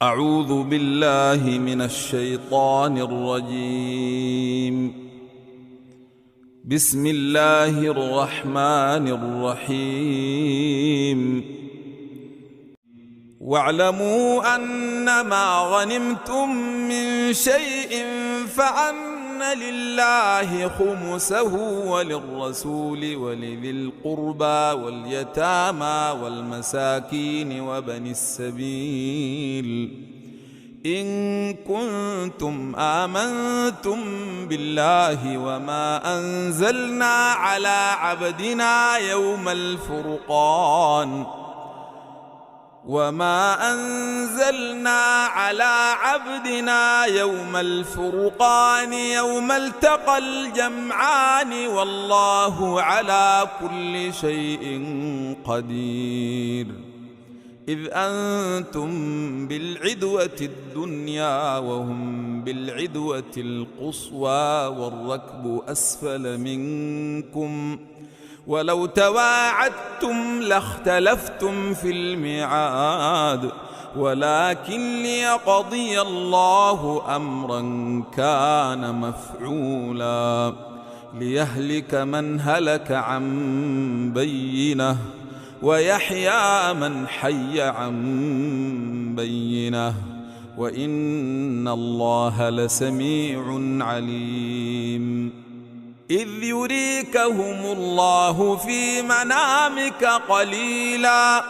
أعوذ بالله من الشيطان الرجيم. بسم الله الرحمن الرحيم. واعلموا أنما غنمتم من شيء فأن لله خمسه وللرسول ولذي القربى واليتامى والمساكين وبني السبيل إن كنتم آمنتم بالله وما أنزلنا على عبدنا يوم الفرقان يوم التقى الجمعان والله على كل شيء قدير. إذ أنتم بالعدوة الدنيا وهم بالعدوة القصوى والركب أسفل منكم ولو تواعدتم لاختلفتم في الميعاد ولكن ليقضي الله أمرا كان مفعولا ليهلك من هلك عن بينه ويحيى من حي عن بينه وإن الله لسميع عليم. إذ يريكهم الله في منامك قليلا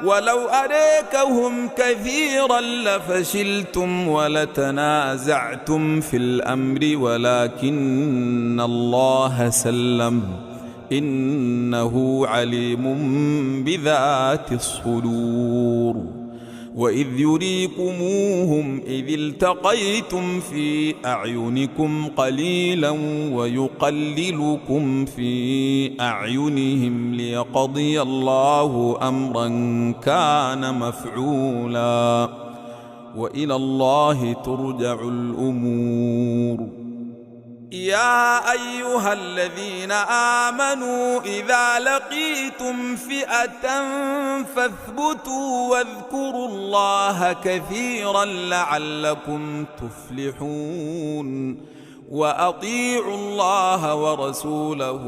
ولو أريكهم كثيرا لفشلتم ولتنازعتم في الأمر ولكن الله سلم إنه عليم بذات الصدور. وإذ يريكموهم إذ التقيتم في أعينكم قليلا ويقللكم في أعينهم ليقضي الله أمرا كان مفعولا وإلى الله ترجع الأمور. يا أيها الذين آمنوا إذا لقيتم فئة فاثبتوا واذكروا الله كثيرا لعلكم تفلحون. وأطيعوا الله ورسوله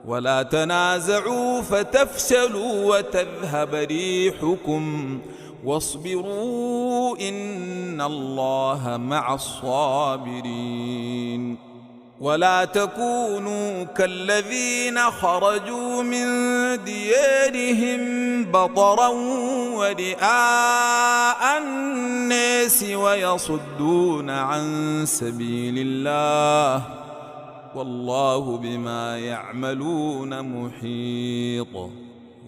ولا تنازعوا فتفشلوا وتذهب ريحكم واصبروا إن الله مع الصابرين. ولا تكونوا كالذين خرجوا من ديارهم بطرا ورئاء الناس ويصدون عن سبيل الله والله بما يعملون محيط.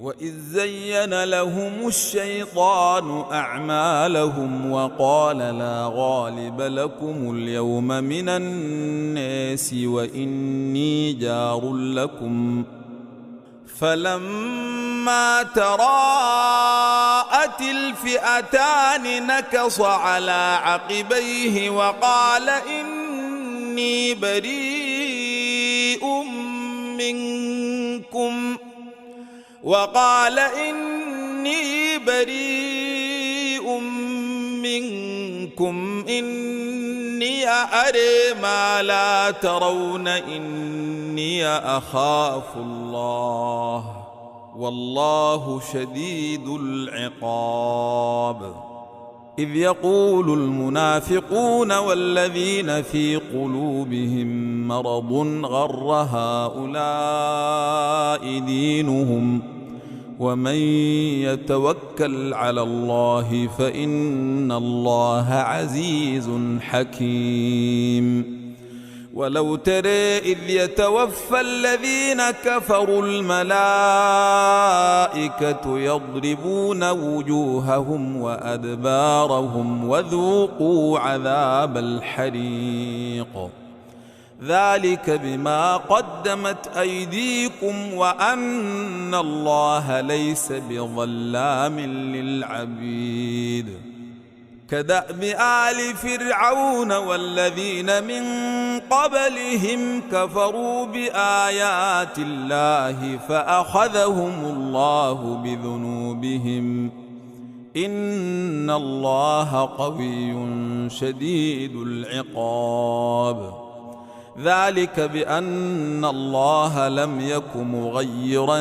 وإذ زين لهم الشيطان أعمالهم وقال لا غالب لكم اليوم من الناس وإني جار لكم فلما تراءت الفئتان نكص على عقبيه وقال إني بريء منكم إني أرى ما لا ترون إني أخاف الله والله شديد العقاب. إذ يقول المنافقون والذين في قلوبهم مرض غر هؤلاء دينهم ومن يتوكل على الله فإن الله عزيز حكيم. ولو ترى إذ يتوفى الذين كفروا الملائكة يضربون وجوههم وأدبارهم وذوقوا عذاب الحريق ذلك بما قدمت أيديكم وأن الله ليس بظلام للعبيد. كدأب آل فرعون والذين من قبلهم كفروا بآيات الله فأخذهم الله بذنوبهم إن الله قوي شديد العقاب. ذلك بأن الله لم يك مغيرا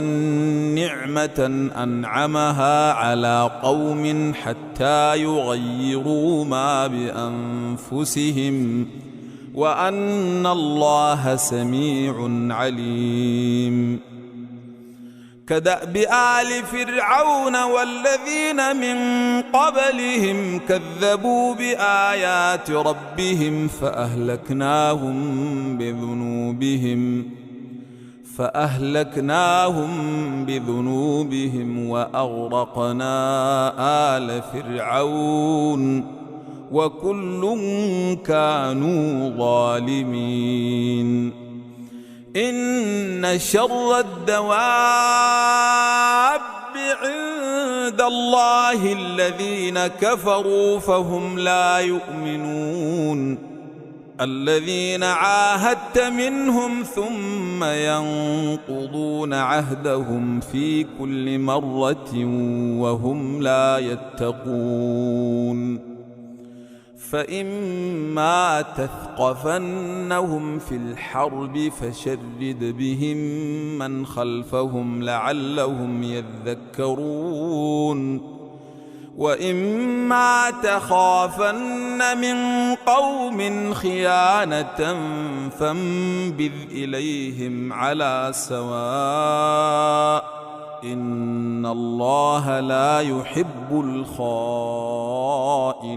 نعمة أنعمها على قوم حتى يغيروا ما بأنفسهم، وأن الله سميع عليم. كدأب آل فرعون والذين من قبلهم كذبوا بآيات ربهم فأهلكناهم بذنوبهم وأغرقنا آل فرعون وكل كانوا ظالمين. إن شر الدواب عند الله الذين كفروا فهم لا يؤمنون، الذين عاهدت منهم ثم ينقضون عهدهم في كل مرة وهم لا يتقون. فإما تثقفنهم في الحرب فشرد بهم من خلفهم لعلهم يذكرون، وإما تخافن من قوم خيانة فانبذ إليهم على سواء، إن الله لا يحب الخائنين.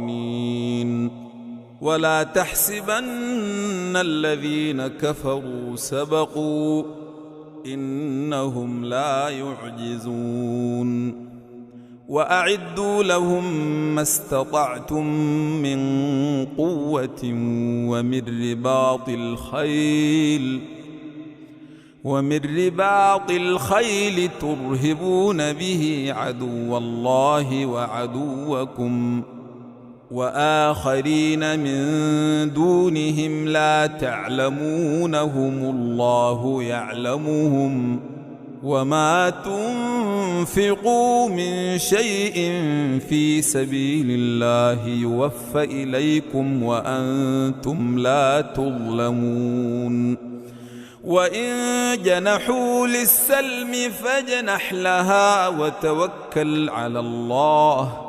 ولا تحسبن الذين كفروا سبقوا، إنهم لا يعجزون. وأعدوا لهم ما استطعتم من قوة ومن رباط الخيل ترهبون به عدو الله وعدوكم وآخرين من دونهم لا تعلمونهم الله يعلمهم، وما تنفقوا من شيء في سبيل الله يوفى إليكم وأنتم لا تظلمون. وإن جنحوا للسلم فاجنح لها وتوكل على الله،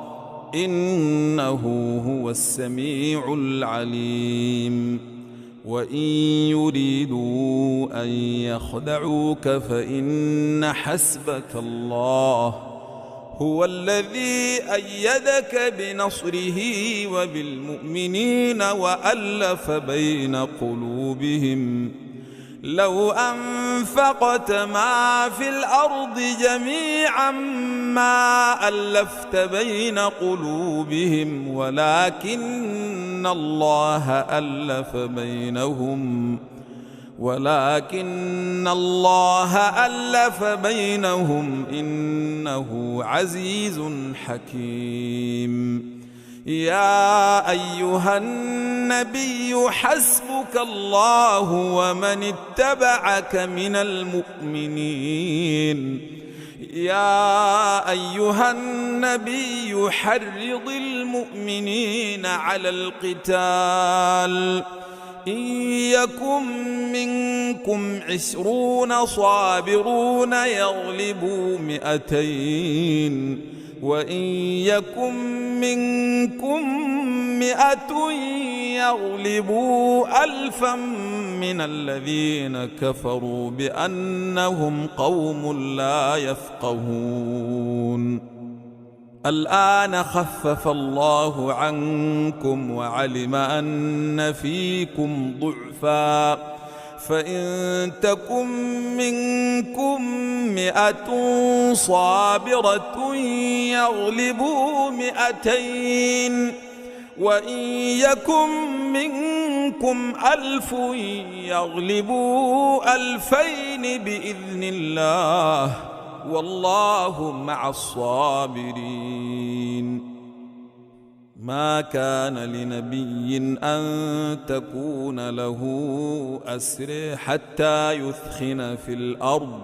إنه هو السميع العليم. وإن يريدوا أن يخدعوك فإن حسبك الله هو الذي أيدك بنصره وبالمؤمنين وألف بين قلوبهم. لو أنفقت ما في الأرض جميعا ما ألفت بين قلوبهم ولكن الله ألف بينهم إنه عزيز حكيم. يا أيها النبي حسبك الله ومن اتبعك من المؤمنين. يا أيها النبي حرض المؤمنين على القتال، إن يكن منكم 20 صابرون يغلبوا 200، وإن يكن منكم 100 يغلبوا 1000 من الذين كفروا بأنهم قوم لا يفقهون. الآن خفف الله عنكم وعلم أن فيكم ضعفا، فإن تكن منكم 100 صابرة يغلبوا 200، وإن يكن منكم 1000 يغلبوا 2000 بإذن الله، والله مع الصابرين. ما كان لنبي أن تكون له أسر حتى يثخن في الأرض،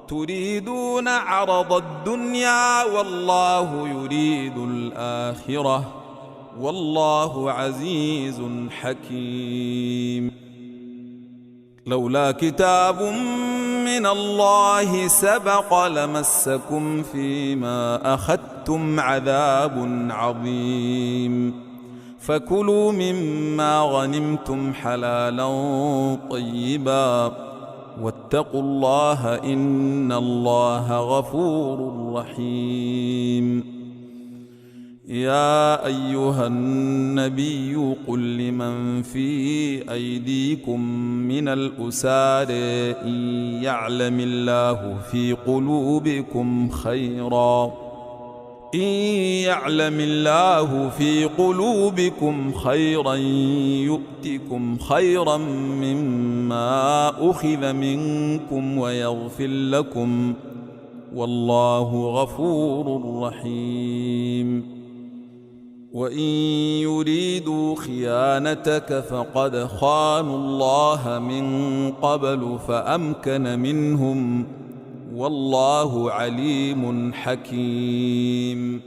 تريدون عرض الدنيا والله يريد الآخرة والله عزيز حكيم. لولا كتاب من الله سبق لمسكم فيما أخذتم عذاب عظيم، فكلوا مما غنمتم حلالا طيبا واتقوا الله إن الله غفور رحيم. يا أيها النبي قل لمن في أيديكم من الأسار إن يعلم الله في قلوبكم خيرا يؤتكم خيرا مما أخذ منكم ويغفر لكم والله غفور رحيم. وإن يريدوا خيانتك فقد خانوا الله من قبل فأمكن منهم والله عليم حكيم.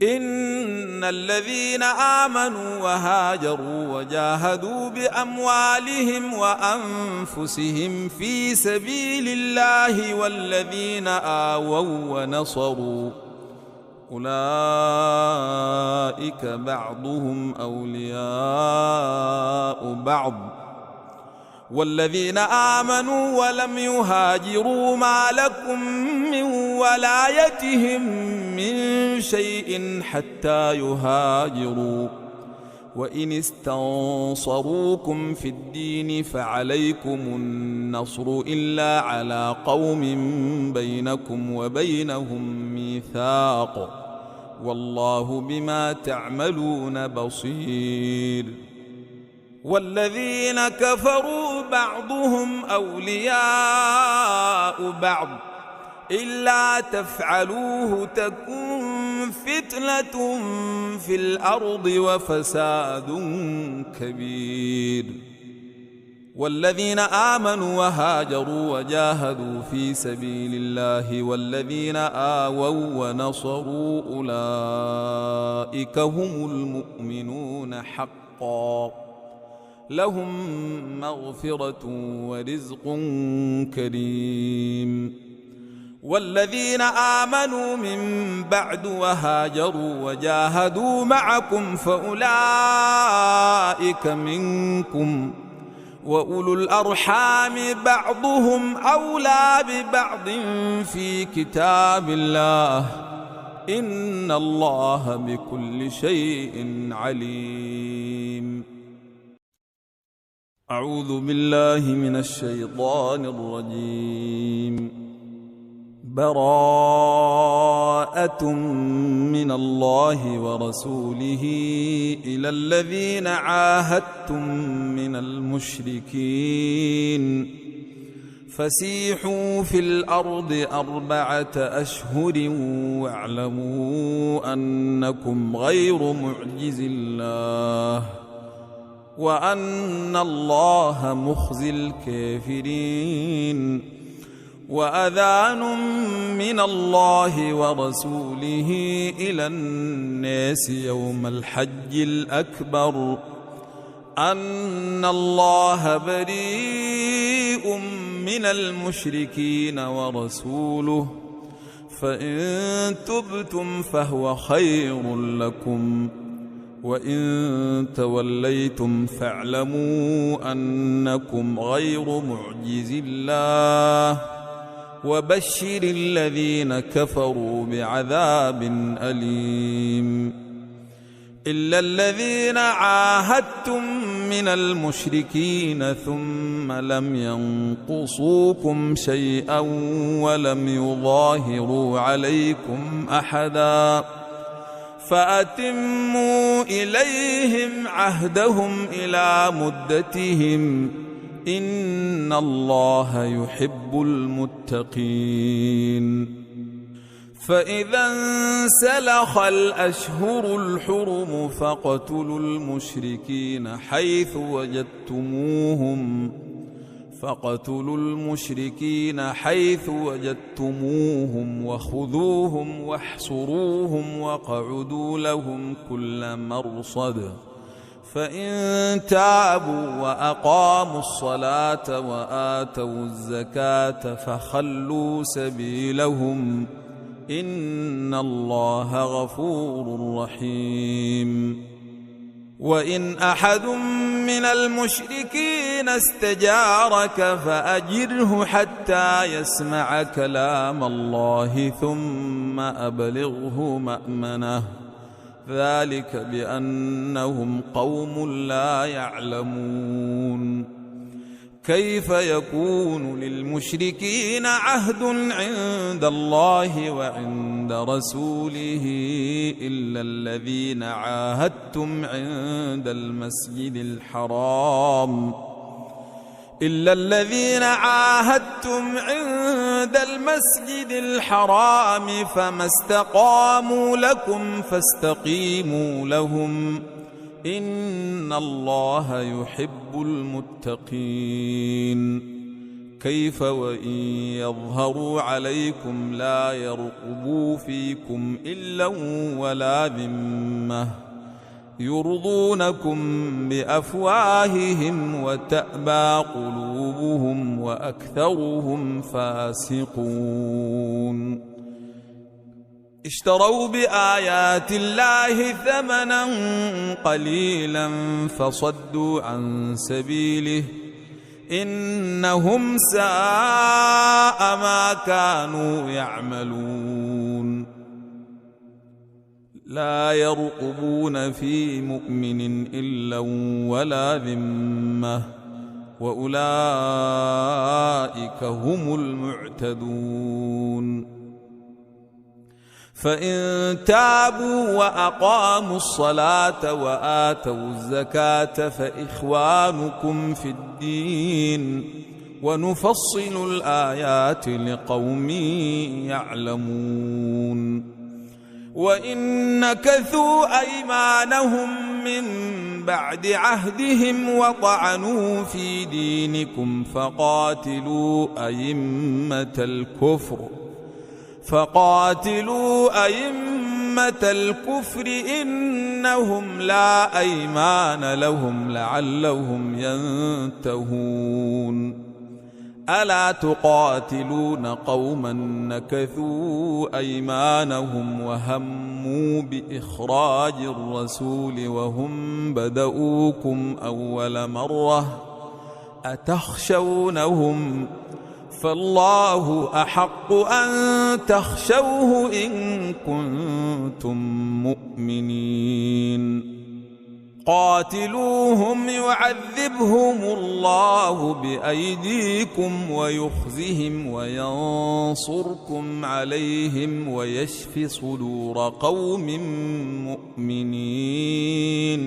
إن الذين آمنوا وهاجروا وجاهدوا بأموالهم وأنفسهم في سبيل الله والذين آووا ونصروا أولئك بعضهم أولياء بعض، والذين آمنوا ولم يهاجروا ما لكم من ولايتهم من شيء حتى يهاجروا، وإن استنصروكم في الدين فعليكم النصر إلا على قوم بينكم وبينهم ميثاق والله بما تعملون بصير. والذين كفروا بعضهم أولياء بعض إلا تفعلوه تكن فتنة في الأرض وفساد كبير. والذين آمنوا وهاجروا وجاهدوا في سبيل الله والذين آووا ونصروا أولئك هم المؤمنون حقا لهم مغفرة ورزق كريم. والذين آمنوا من بعد وهاجروا وجاهدوا معكم فأولئك منكم وأولو الأرحام بعضهم أولى ببعض في كتاب الله إن الله بكل شيء عليم. أعوذ بالله من الشيطان الرجيم. براءة من الله ورسوله إلى الذين عاهدتم من المشركين فسيحوا في الأرض 4 أشهر واعلموا أنكم غير معجز الله وأن الله مخزي الكافرين. وأذان من الله ورسوله إلى الناس يوم الحج الأكبر أن الله بريء من المشركين ورسوله فإن تبتم فهو خير لكم وإن توليتم فاعلموا أنكم غير معجز الله وبشر الذين كفروا بعذاب أليم. إلا الذين عاهدتم من المشركين ثم لم ينقصوكم شيئا ولم يظاهروا عليكم أحدا فأتموا إليهم عهدهم إلى مدتهم إن الله يحب المتقين. فإذا انسلخ الأشهر الحرم فاقتلوا المشركين حيث وجدتموهم فاقتلوا المشركين حيث وجدتموهم وخذوهم واحصروهم واقعدوا لهم كل مرصد فإن تابوا وأقاموا الصلاة وآتوا الزكاة فخلوا سبيلهم إن الله غفور رحيم. وإن أحد من المشركين استجارك فأجره حتى يسمع كلام الله ثم أبلغه مأمنه ذلك بأنهم قوم لا يعلمون. كيف يكون للمشركين عهد عند الله وعند رسوله إلا الذين عاهدتم عند المسجد الحرام فما استقاموا لكم فاستقيموا لهم إن الله يحب المتقين. كيف وإن يظهروا عليكم لا يرقبوا فيكم إلا ولا ذمة يرضونكم بأفواههم وتأبى قلوبهم وأكثرهم فاسقون. اشتروا بآيات الله ثمنا قليلا فصدوا عن سبيله إنهم ساء ما كانوا يعملون. لا يرقبون في مؤمن إلا ولا ذمة وأولئك هم المعتدون. فإن تابوا وأقاموا الصلاة وآتوا الزكاة فإخوانكم في الدين ونفصل الآيات لقوم يعلمون. وإن نكثوا أيمانهم من بعد عهدهم وطعنوا في دينكم فقاتلوا أئمة الكفر إنهم لا أيمان لهم لعلهم ينتهون. ألا تقاتلون قوما نكثوا أيمانهم وهموا بإخراج الرسول وهم بدؤوكم أول مرة أتخشونهم فالله أحق أن تخشوه إن كنتم مؤمنين. قاتلوهم يعذبهم الله بأيديكم ويخزهم وينصركم عليهم ويشف صدور قوم مؤمنين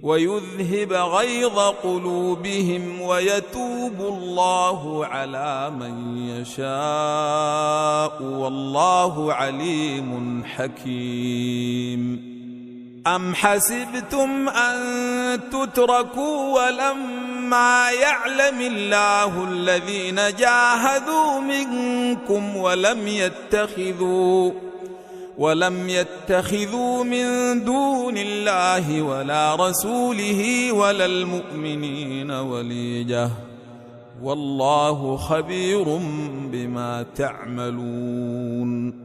ويذهب غيظ قلوبهم ويتوب الله على من يشاء والله عليم حكيم. أم حسبتم أن تتركوا ولما يعلم الله الذين جاهدوا منكم ولم يتخذوا من دون الله ولا رسوله ولا المؤمنين وليجة والله خبير بما تعملون.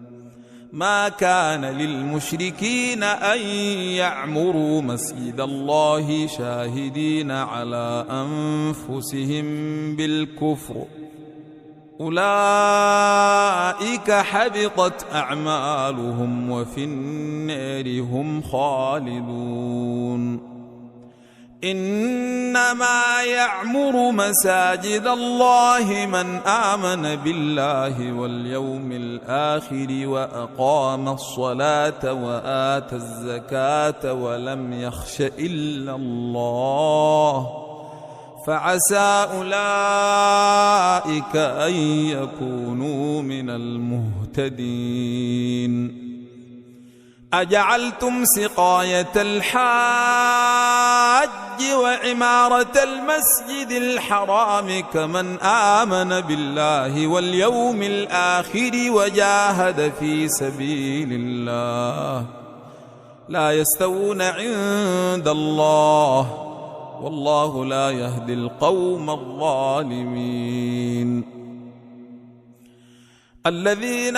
ما كان للمشركين أن يعمروا مسجد الله شاهدين على أنفسهم بالكفر أولئك حبطت أعمالهم وفي النار هم خالدون. إنما يعمر مساجد الله من آمن بالله واليوم الآخر وأقام الصلاة وآتى الزكاة ولم يخش إلا الله فعسى أولئك أن يكونوا من المهتدين. أجعلتم سقاية الحاج وعمارة المسجد الحرام كمن آمن بالله واليوم الآخر وجاهد في سبيل الله لا يستوون عند الله والله لا يهدي القوم الظالمين. الذين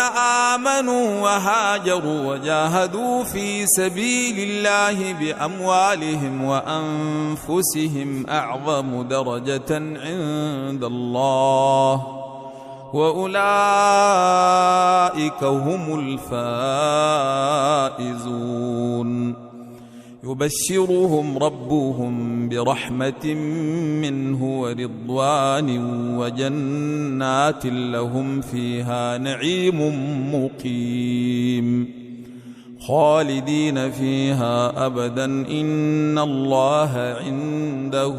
آمنوا وهاجروا وجاهدوا في سبيل الله بأموالهم وأنفسهم أعظم درجة عند الله وأولئك هم الفائزون. يبشرهم ربهم برحمة منه ورضوان وجنات لهم فيها نعيم مقيم خالدين فيها أبدا إن الله عنده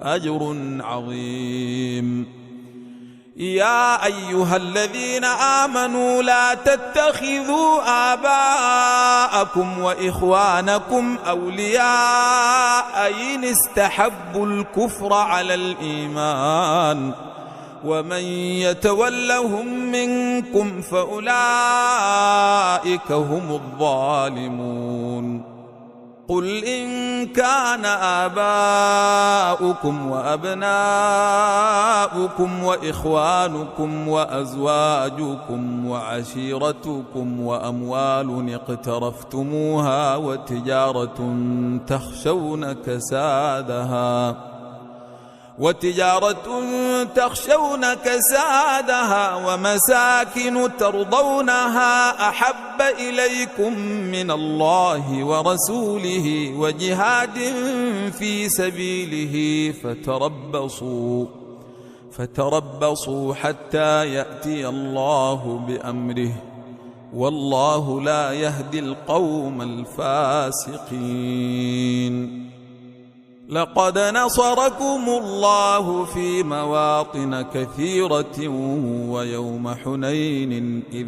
أجر عظيم. يا أيها الذين آمنوا لا تتخذوا آباءكم وإخوانكم أولياء إن استحبوا الكفر على الإيمان ومن يتولهم منكم فأولئك هم الظالمون. قل إن كان آباؤكم وأبناؤكم وإخوانكم وأزواجكم وعشيرتكم وأموال اقترفتموها وتجارة تخشون كسادها ومساكن ترضونها أحب إليكم من الله ورسوله وجهاد في سبيله فتربصوا حتى يأتي الله بأمره والله لا يهدي القوم الفاسقين. لقد نصركم الله في مواطن كثيرة ويوم حنين إذ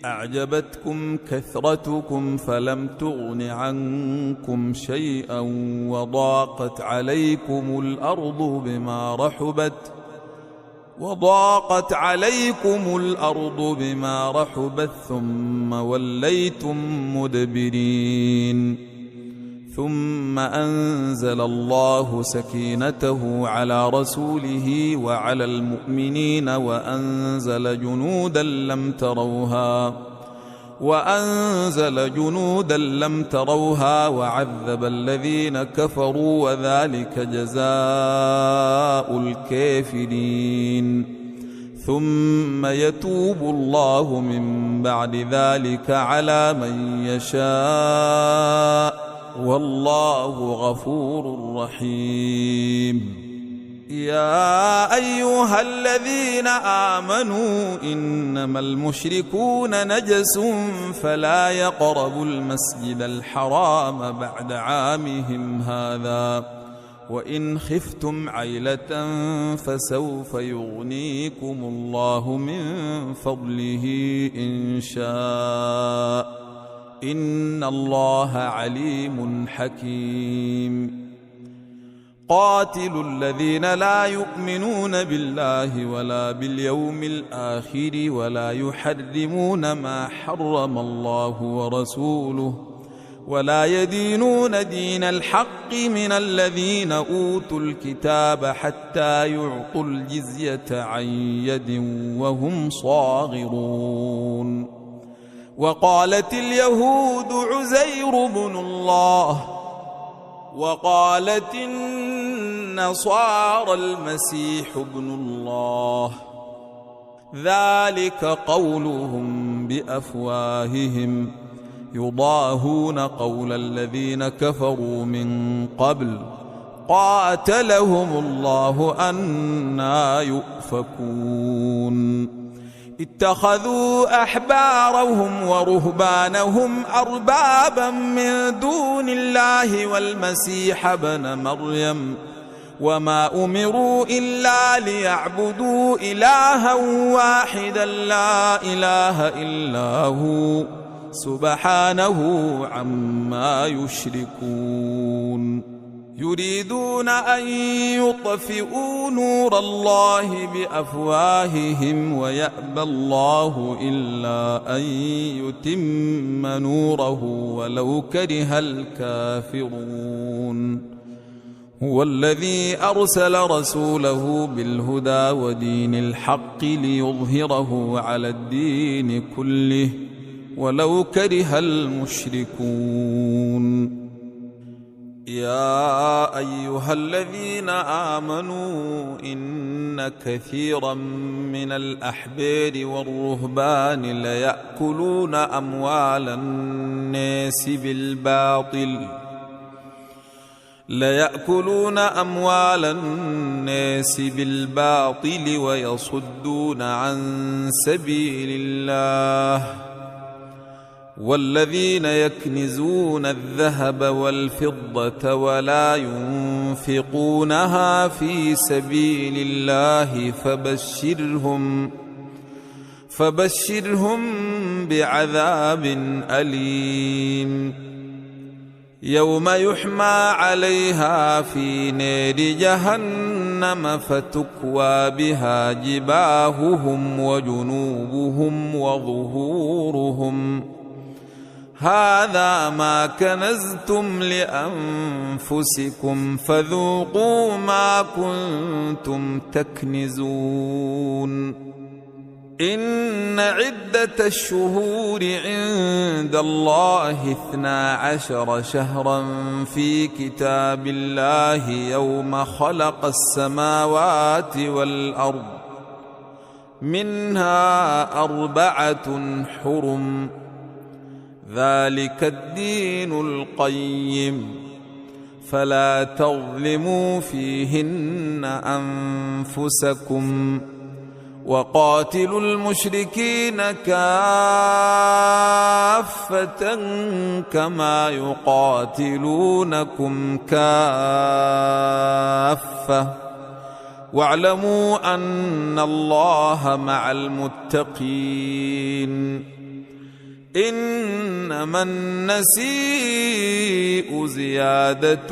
أعجبتكم كثرتكم فلم تغن عنكم شيئا وضاقت عليكم الأرض بما رحبت ثم وليتم مدبرين. ثم أنزل الله سكينته على رسوله وعلى المؤمنين وأنزل جنودا لم تروها وعذب الذين كفروا وذلك جزاء الكافرين. ثم يتوب الله من بعد ذلك على من يشاء والله غفور رحيم. يا أيها الذين آمنوا إنما المشركون نجس فلا يقربوا المسجد الحرام بعد عامهم هذا وإن خفتم عيلة فسوف يغنيكم الله من فضله إن شاء إن الله عليم حكيم. قاتلوا الذين لا يؤمنون بالله ولا باليوم الآخر ولا يحرمون ما حرم الله ورسوله ولا يدينون دين الحق من الذين أوتوا الكتاب حتى يعطوا الجزية عن يد وهم صاغرون. وقالت اليهود عزير بن الله وقالت النصارى المسيح ابن الله ذلك قولهم بأفواههم يضاهون قول الذين كفروا من قبل قاتلهم الله أنى يؤفكون. اتخذوا أحبارهم ورهبانهم أربابا من دون الله والمسيح ابن مريم وما أمروا إلا ليعبدوا إلها واحدا لا إله إلا هو سبحانه عما يشركون يريدون أن يطفئوا نور الله بأفواههم ويأبى الله إلا أن يتم نوره ولو كره الكافرون هو الذي أرسل رسوله بالهدى ودين الحق ليظهره على الدين كله ولو كره المشركون يا أيها الذين آمنوا إن كثيرا من الأحبار والرهبان ليأكلون أموال الناس بالباطل ويصدون عن سبيل الله والذين يكنزون الذهب والفضة ولا ينفقونها في سبيل الله فبشرهم بعذاب أليم يوم يحمى عليها في نار جهنم فتكوى بها جباههم وجنوبهم وظهورهم هذا ما كنزتم لأنفسكم فذوقوا ما كنتم تكنزون إن عدة الشهور عند الله 12 شهرا في كتاب الله يوم خلق السماوات والأرض منها 4 حرم ذلك الدين القيم فلا تظلموا فيهن أنفسكم وقاتلوا المشركين كافة كما يقاتلونكم كافة واعلموا أن الله مع المتقين إنما النسيء زيادة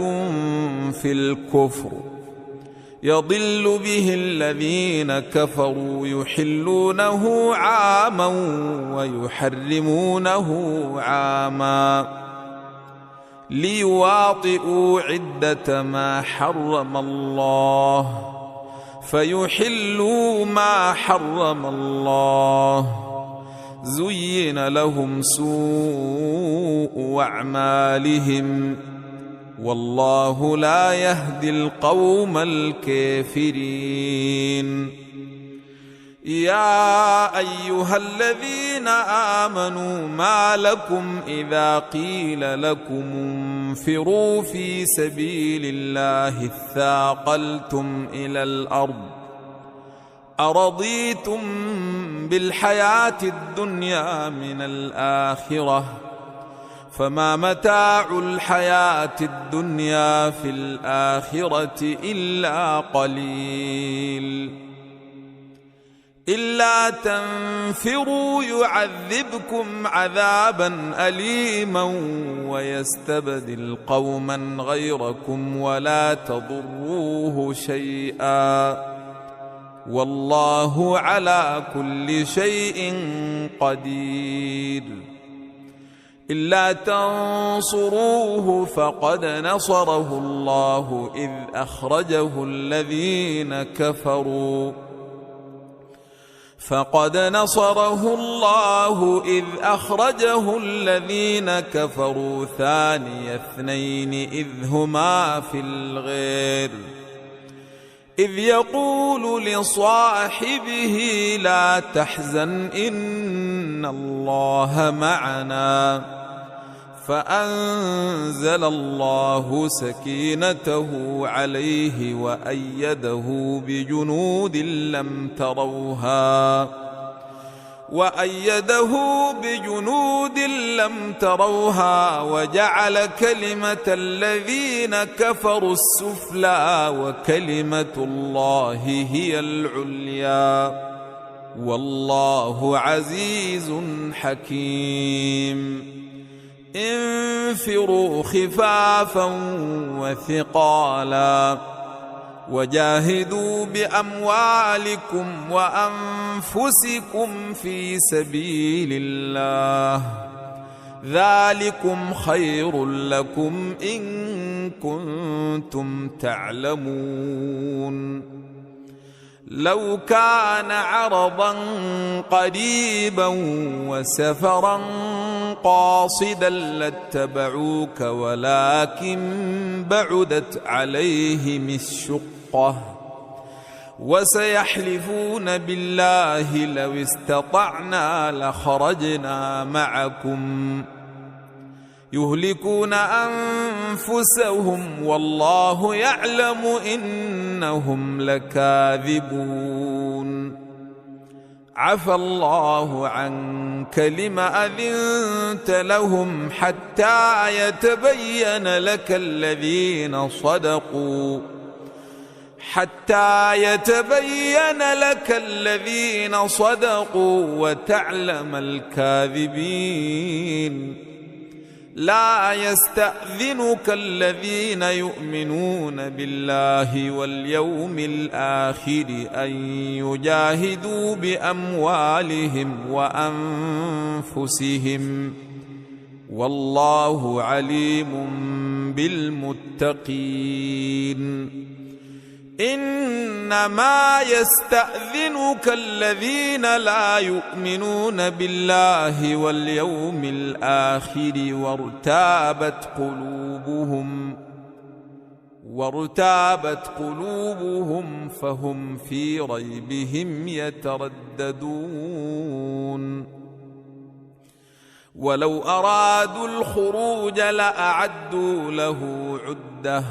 في الكفر يضل به الذين كفروا يحلونه عاما ويحرمونه عاما ليواطئوا عدة ما حرم الله فيحلوا ما حرم الله زين لهم سوء أعمالهم والله لا يهدي القوم الكافرين يا أيها الذين آمنوا ما لكم إذا قيل لكم انفروا في سبيل الله اثاقلتم إلى الأرض أرضيتم بالحياة الدنيا من الآخرة فما متاع الحياة الدنيا في الآخرة إلا قليل إلا تنفروا يعذبكم عذابا أليما ويستبدل قوما غيركم ولا تضروه شيئا والله على كل شيء قدير إلا تنصروه فقد نصره الله إذ أخرجه الذين كفروا ثاني اثنين إذ هما في الغار إذ يقول لصاحبه لا تحزن إن الله معنا فأنزل الله سكينته عليه وأيده بجنود لم تروها وأيده بجنود لم تروها وجعل كلمة الذين كفروا السفلى وكلمة الله هي العليا والله عزيز حكيم انفروا خفافا وثقالا وجاهدوا بأموالكم وأنفسكم في سبيل الله ذلكم خير لكم إن كنتم تعلمون لو كان عرضا قريبا وسفرا قاصدا لاتبعوك ولكن بعدت عليهم الشقة وسيحلفون بالله لو استطعنا لخرجنا معكم يهلكون أنفسهم والله يعلم إنهم لكاذبون عفى الله عنك لم أذنت لهم حتى يتبين لك الذين صدقوا وتعلم الكاذبين لا يستأذنك الذين يؤمنون بالله واليوم الآخر أن يجاهدوا بأموالهم وأنفسهم والله عليم بالمتقين إنما يستأذنك الذين لا يؤمنون بالله واليوم الآخر وارتابت قلوبهم فهم في ريبهم يترددون ولو أرادوا الخروج لأعدوا له عدة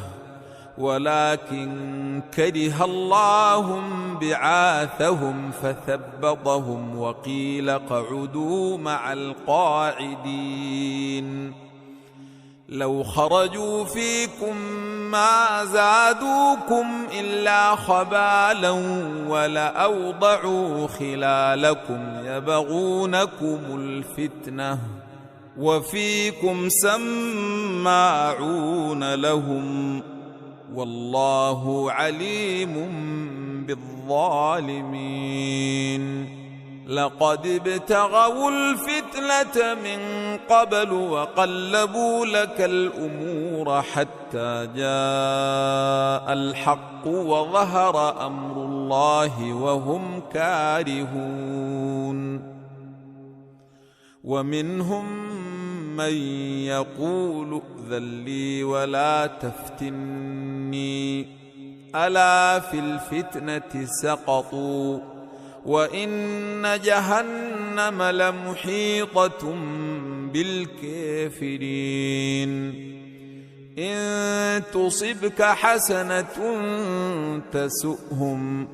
ولكن كره الله بعاثهم فثبطهم وقيل اقعدوا مع القاعدين لو خرجوا فيكم ما زادوكم إلا خبالا ولأوضعوا خلالكم يبغونكم الفتنة وفيكم سماعون لهم والله عليم بالظالمين لقد ابتغوا الفتنة من قبل وقلبوا لك الأمور حتى جاء الحق وظهر أمر الله وهم كارهون ومنهم من يقول ائذن لي ولا تفتني ألا في الفتنة سقطوا وإن جهنم لمحيطة بالكافرين إن تصبك حسنة تسؤهم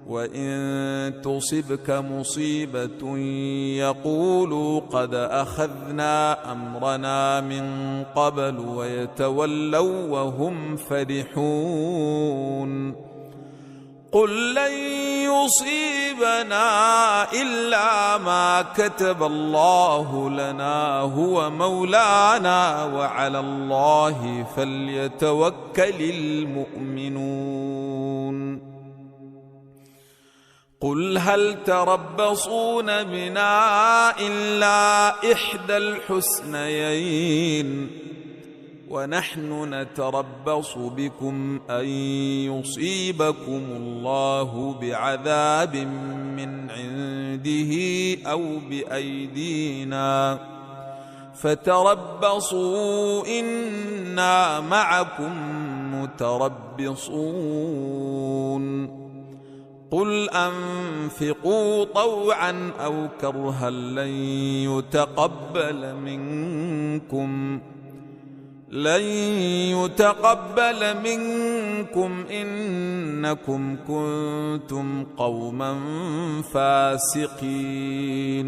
وإن تصبك مصيبة يقولوا قد أخذنا أمرنا من قبل ويتولوا وهم فرحون قل لن يصيبنا إلا ما كتب الله لنا هو مولانا وعلى الله فليتوكل المؤمنون قل هل تربصون بنا إلا إحدى الحسنيين ونحن نتربص بكم أن يصيبكم الله بعذاب من عنده أو بأيدينا فتربصوا إنا معكم متربصون قل أنفقوا طوعا أو كرها لن يتقبل منكم وأن لن يتقبل منكم إنكم كنتم قوما فاسقين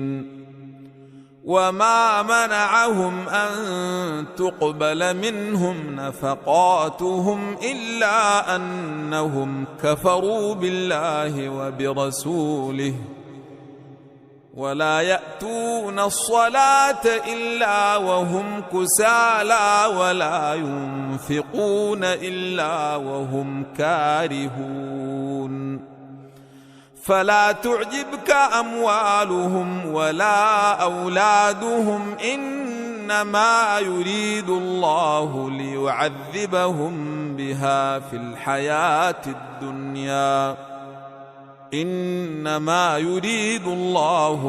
وما منعهم أن تقبل منهم نفقاتهم إلا أنهم كفروا بالله وبرسوله ولا يأتون الصلاة إلا وهم كسالى ولا ينفقون إلا وهم كارهون فلا تعجبك أموالهم ولا أولادهم إنما يريد الله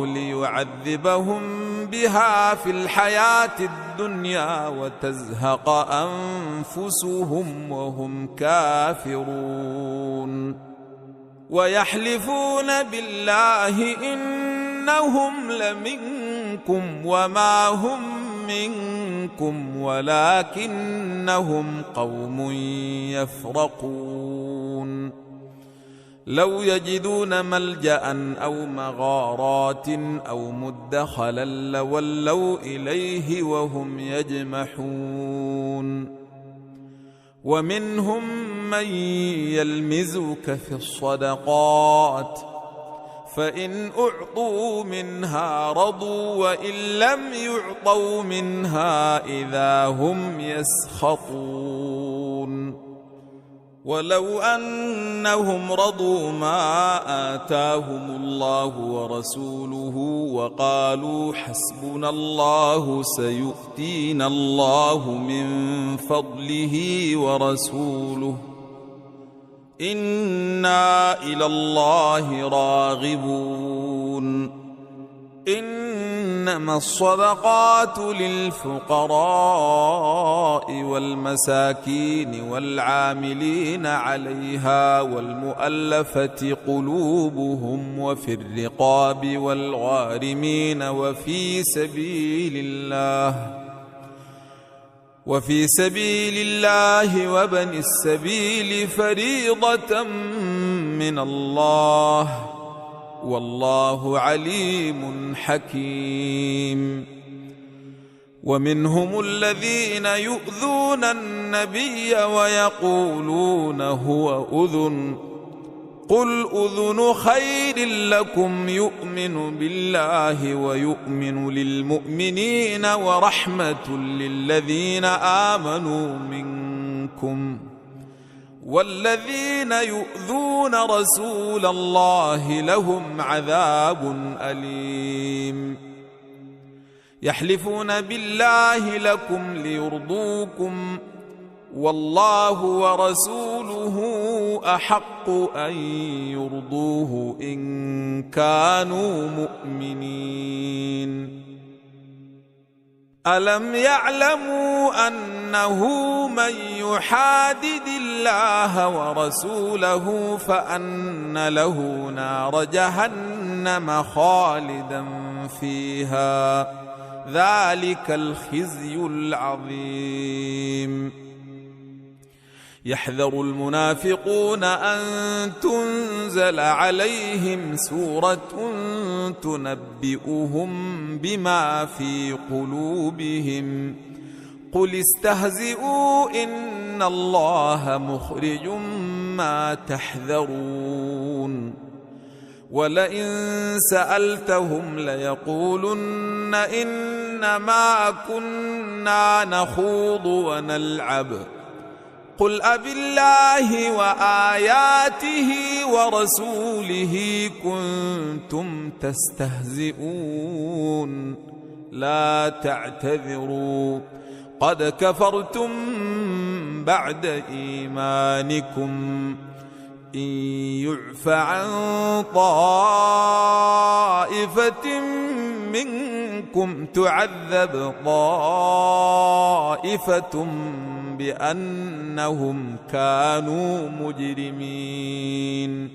ليعذبهم بها في الحياة الدنيا وتزهق أنفسهم وهم كافرون ويحلفون بالله إنهم لمنكم وما هم منكم ولكنهم قوم يفرقون لو يجدون ملجأ أو مغارات أو مدخلا لولوا إليه وهم يجمحون ومنهم من يلمزك في الصدقات فإن أعطوا منها رضوا وإن لم يعطوا منها إذا هم يسخطون ولو أنهم رضوا ما آتاهم الله ورسوله وقالوا حسبنا الله سيؤتينا الله من فضله ورسوله إنا إلى الله راغبون إنما الصدقات للفقراء والمساكين والعاملين عليها والمؤلفة قلوبهم وفي الرقاب والغارمين وفي سبيل الله وابن السبيل فريضة من الله والله عليم حكيم ومنهم الذين يؤذون النبي ويقولون هو أذن قل أذن خير لكم يؤمن بالله ويؤمن للمؤمنين ورحمة للذين آمنوا منكم والذين يؤذون رسول الله لهم عذاب أليم يحلفون بالله لكم ليرضوكم والله ورسوله أحق أن يرضوه إن كانوا مؤمنين ألم يعلموا أنه من يحادد الله ورسوله فأن له نار جهنم خالدا فيها ذلك الخزي العظيم يحذر المنافقون أن تنزل عليهم سورة تنبئهم بما في قلوبهم قل استهزئوا إن الله مخرج ما تحذرون ولئن سألتهم ليقولن إنما كنا نخوض ونلعب قل أبالله وآياته ورسوله كنتم تستهزئون لا تعتذروا قد كفرتم بعد إيمانكم إن يعف عن طائفة منكم تعذب طائفة بأنهم كانوا مجرمين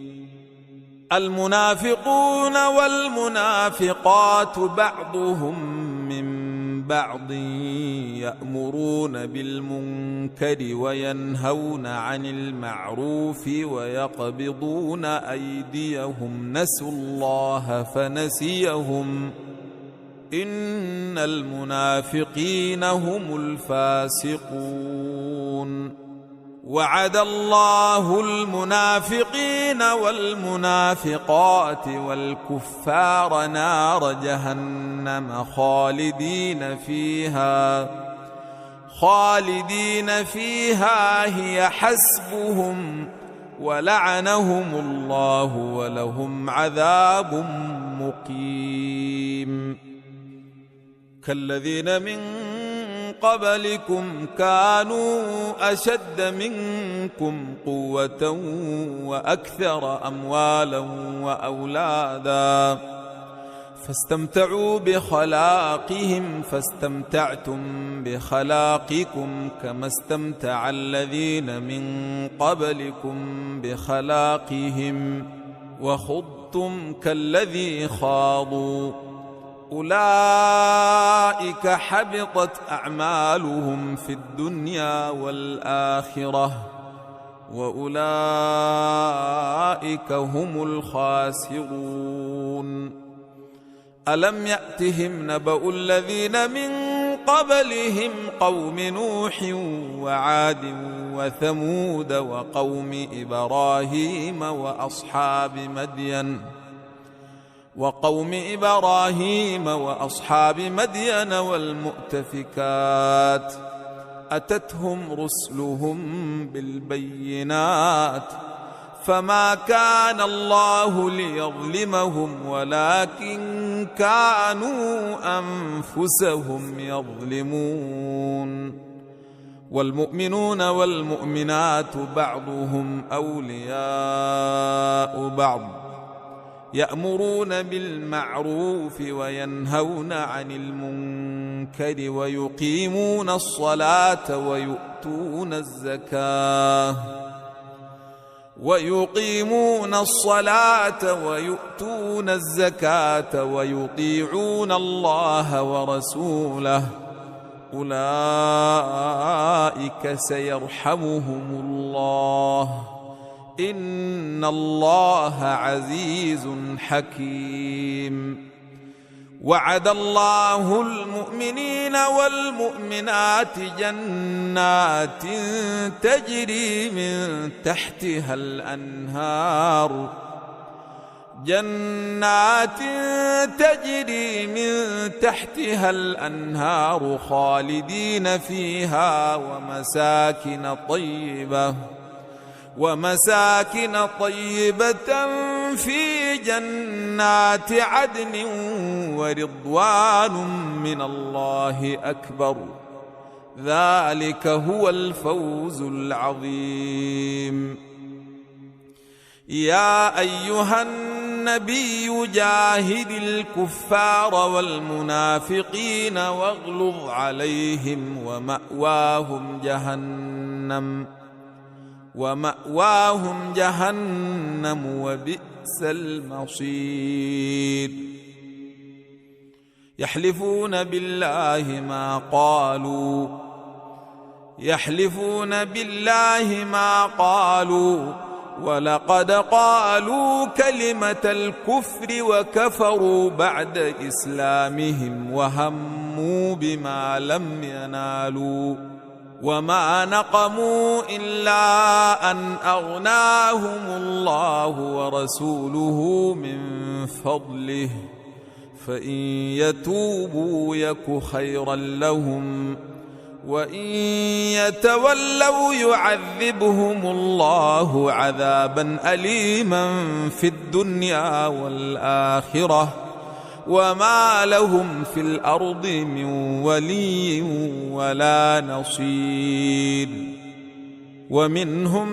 المنافقون والمنافقات بعضهم من بعض يأمرون بالمنكر وينهون عن المعروف ويقبضون أيديهم نسوا الله فنسيهم إن المنافقين هم الفاسقون وعد الله المنافقين والمنافقات والكفار نار جهنم خالدين فيها هي حسبهم ولعنهم الله ولهم عذاب مقيم كالذين من قبلكم كانوا أشد منكم قوة وأكثر أموالا وأولادا فاستمتعوا بخلاقهم فاستمتعتم بخلاقكم كما استمتع الذين من قبلكم بخلاقهم وخضتم كالذي خاضوا أولئك حبطت أعمالهم في الدنيا والآخرة وأولئك هم الخاسرون ألم يأتهم نبأ الذين من قبلهم قوم نوح وعاد وثمود وقوم إبراهيم وأصحاب مدين والمؤتفكات أتتهم رسلهم بالبينات فما كان الله ليظلمهم ولكن كانوا أنفسهم يظلمون والمؤمنون والمؤمنات بعضهم أولياء بعض يأمرون بالمعروف وينهون عن المنكر ويقيمون الصلاة ويؤتون الزكاة ويطيعون الله ورسوله أولئك سيرحمهم الله إن الله عزيز حكيم وعد الله المؤمنين والمؤمنات جنات تجري من تحتها الأنهار خالدين فيها ومساكن طيبة في جنات عدن ورضوان من الله أكبر ذلك هو الفوز العظيم يا أيها النبي جاهد الكفار والمنافقين واغلظ عليهم ومأواهم جهنم وبئس المصير يحلفون بالله ما قالوا ولقد قالوا كلمة الكفر وكفروا بعد إسلامهم وهموا بما لم ينالوا وما نقموا إلا أن أغناهم الله ورسوله من فضله فإن يتوبوا يك خيرا لهم وإن يتولوا يعذبهم الله عذابا أليما في الدنيا والآخرة وما لهم في الأرض من ولي ولا نصير ومنهم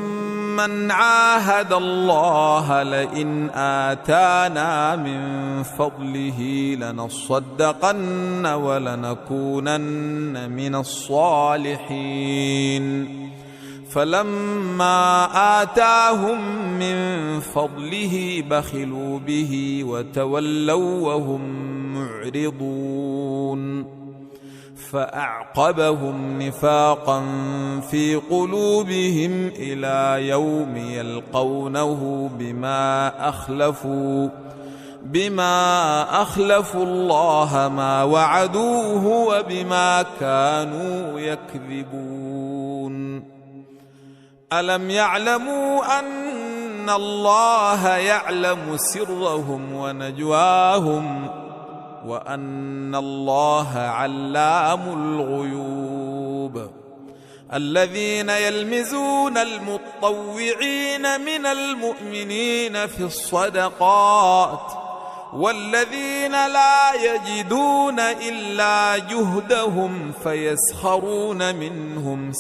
من عاهد الله لئن آتانا من فضله لنصدقن ولنكونن من الصالحين فلما آتاهم من فضله بخلوا به وتولوا وهم معرضون فأعقبهم نفاقا في قلوبهم إلى يوم يلقونه بما أخلفوا الله ما وعدوه وبما كانوا يكذبون. ألم يعلموا أن الله يعلم سرهم ونجواهم وأن الله علام الغيوب. الذين يلمزون المطوعين من المؤمنين في الصدقات والذين لا يجدون إلا جهدهم فيسخرون منهم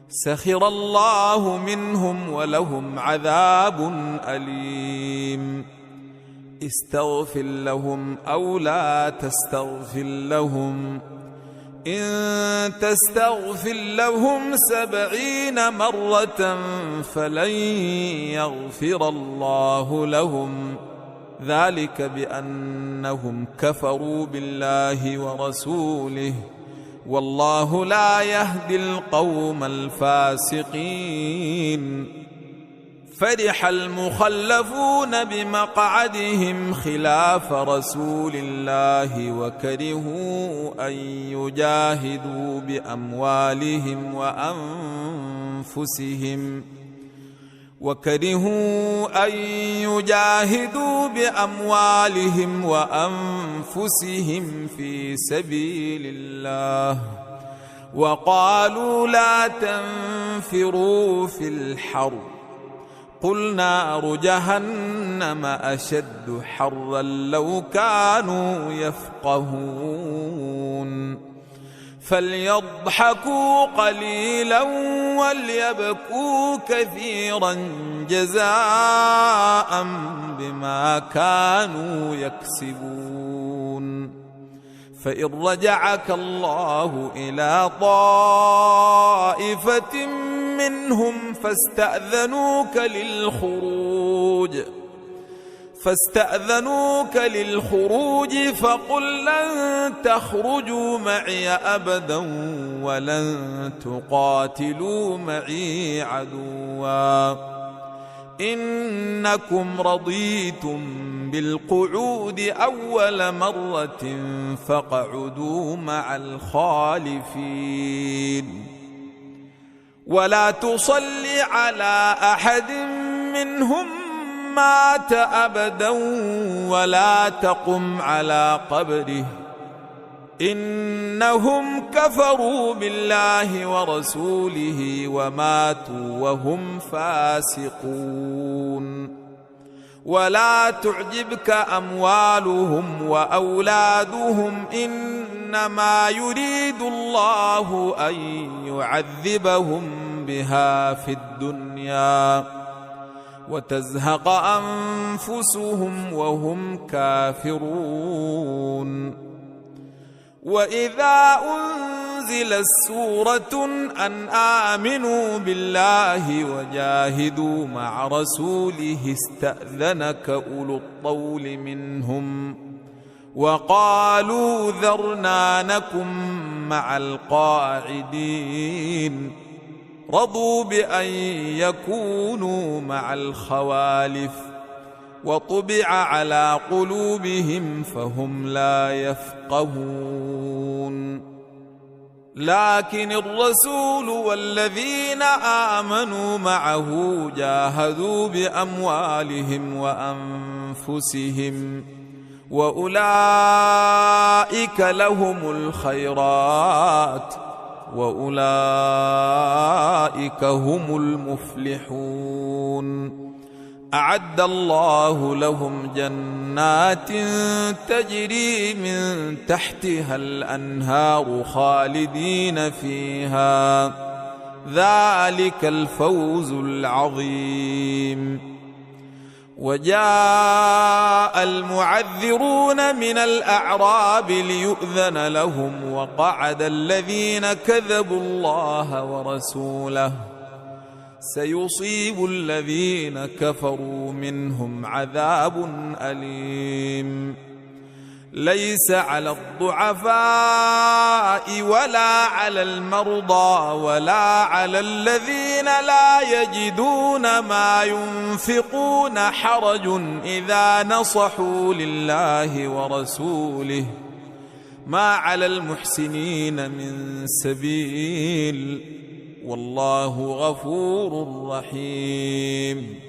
سخر الله منهم ولهم عذاب أليم. استغفر لهم أو لا تستغفر لهم إن تستغفر لهم 70 مرة فلن يغفر الله لهم ذلك بأنهم كفروا بالله ورسوله والله لا يهدي القوم الفاسقين. فرح المخلفون بمقعدهم خلاف رسول الله وكرهوا أن يجاهدوا بأموالهم وأنفسهم في سبيل الله وقالوا لا تنفروا في الحر قل نار جهنم أشد حرا لو كانوا يفقهون. فليضحكوا قليلا وليبكوا كثيرا جزاء بما كانوا يكسبون. فإن رجعك الله إلى طائفة منهم فاستأذنوك للخروج فقل لن تخرجوا معي أبدا ولن تقاتلوا معي عدوا إنكم رضيتم بالقعود أول مرة فاقعدوا مع الخالفين. ولا تصل على أحد منهم مات أبدا ولا تقم على قبره إنهم كفروا بالله ورسوله وماتوا وهم فاسقون. ولا تعجبك أموالهم وأولادهم إنما يريد الله أن يعذبهم بها في الدنيا وتزهق أنفسهم وهم كافرون. وإذا أنزلت سورة أن آمنوا بالله وجاهدوا مع رسوله استأذنك أولو الطول منهم وقالوا ذرنا نكن مع القاعدين رضوا بأن يكونوا مع الخوالف وطبع على قلوبهم فهم لا يفقهون. لكن الرسول والذين آمنوا معه جاهدوا بأموالهم وأنفسهم وأولئك لهم الخيرات وأولئك هم المفلحون. أعد الله لهم جنات تجري من تحتها الأنهار خالدين فيها ذلك الفوز العظيم. وجاء المعذرون من الأعراب ليؤذن لهم وقعد الذين كذبوا الله ورسوله سيصيب الذين كفروا منهم عذاب أليم. ليس على الضعفاء ولا على المرضى ولا على الذين لا يجدون ما ينفقون حرج إذا نصحوا لله ورسوله ما على المحسنين من سبيل والله غفور رحيم.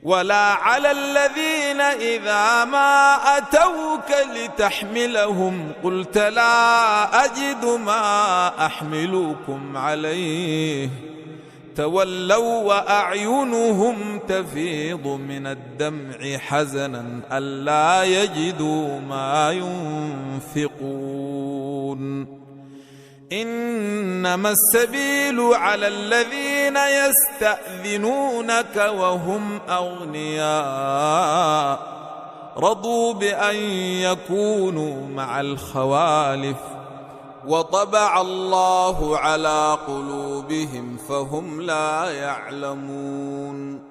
ولا على الذين إذا ما أتوك لتحملهم قلت لا أجد ما أحملكم عليه تولوا وأعينهم تفيض من الدمع حزنا ألا يجدوا ما ينفقون. إنما السبيل على الذين يستأذنونك وهم أغنياء رضوا بأن يكونوا مع الخوالف وطبع الله على قلوبهم فهم لا يعلمون.